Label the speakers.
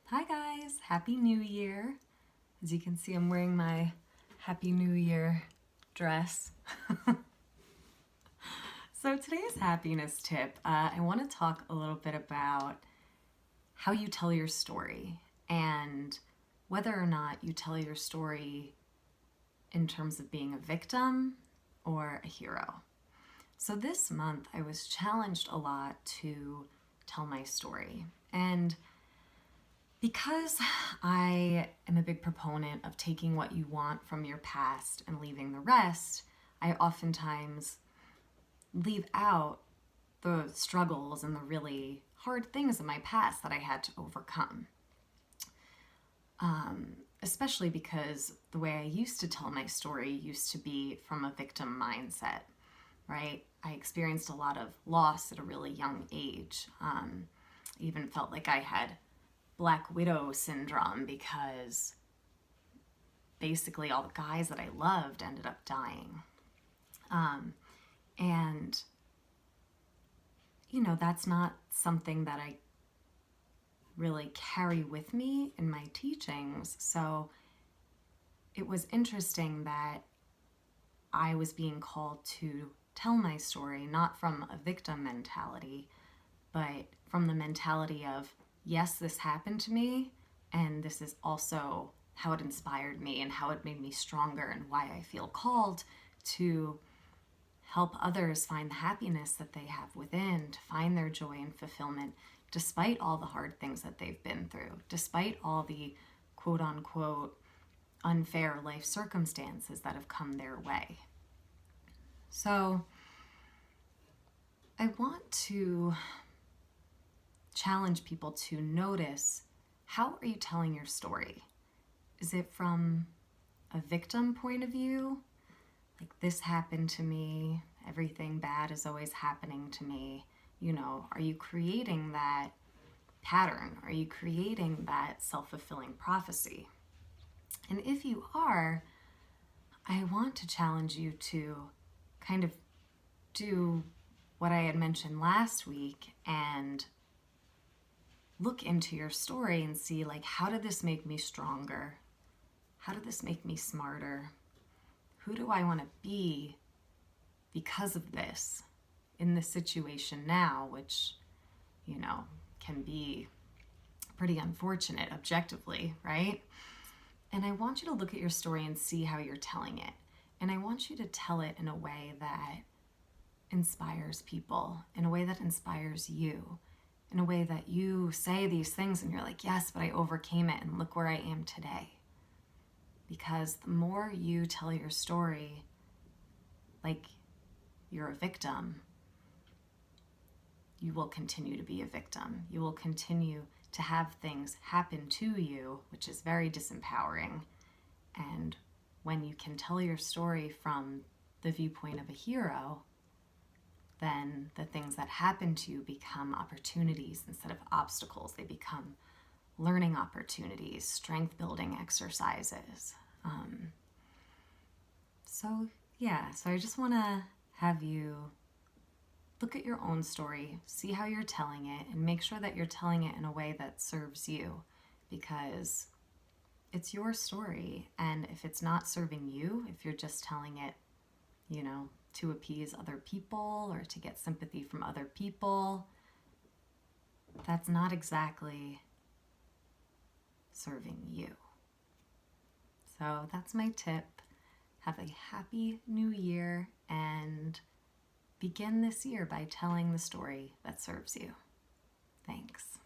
Speaker 1: Hi guys, Happy New Year. As you can see, I'm wearing my Happy New Year dress. So today's happiness tip, I want to talk a little bit about how you tell your story and whether or not you tell your story in terms of being a victim or a hero. So this month I was challenged a lot to tell my story, and because I am a big proponent of taking what you want from your past and leaving the rest, I oftentimes leave out the struggles and the really hard things in my past that I had to overcome. Especially because the way I used to tell my story used to be from a victim mindset, right? I experienced a lot of loss at a really young age. Even felt like I had Black Widow syndrome because basically all the guys that I loved ended up dying. And, that's not something that I really carry with me in my teachings. So it was interesting that I was being called to tell my story, not from a victim mentality, but from the mentality of, yes, this happened to me, and this is also how it inspired me and how it made me stronger and why I feel called to help others find the happiness that they have within, to find their joy and fulfillment, despite all the hard things that they've been through, despite all the quote unquote unfair life circumstances that have come their way. So I want to challenge people to notice, how are you telling your story? Is it from a victim point of view? Like, this happened to me, everything bad is always happening to me. Are you creating that pattern? Are you creating that self-fulfilling prophecy? And if you are, I want to challenge you to kind of do what I had mentioned last week and look into your story and see, like, how did this make me stronger? How did this make me smarter? Who do I want to be because of this in this situation now, which, can be pretty unfortunate objectively, right? And I want you to look at your story and see how you're telling it. And I want you to tell it in a way that inspires people, in a way that inspires you, in a way that you say these things and you're like, yes, but I overcame it and look where I am today. Because the more you tell your story like you're a victim, you will continue to be a victim. You will continue to have things happen to you, which is very disempowering. And when you can tell your story from the viewpoint of a hero, then the things that happen to you become opportunities instead of obstacles. They become learning opportunities, strength building exercises. So I just want to have you look at your own story, see how you're telling it, and make sure that you're telling it in a way that serves you, because it's your story. And if it's not serving you, if you're just telling it, to appease other people or to get sympathy from other people, that's not exactly serving you. So that's my tip. Have a happy new year and begin this year by telling the story that serves you. Thanks.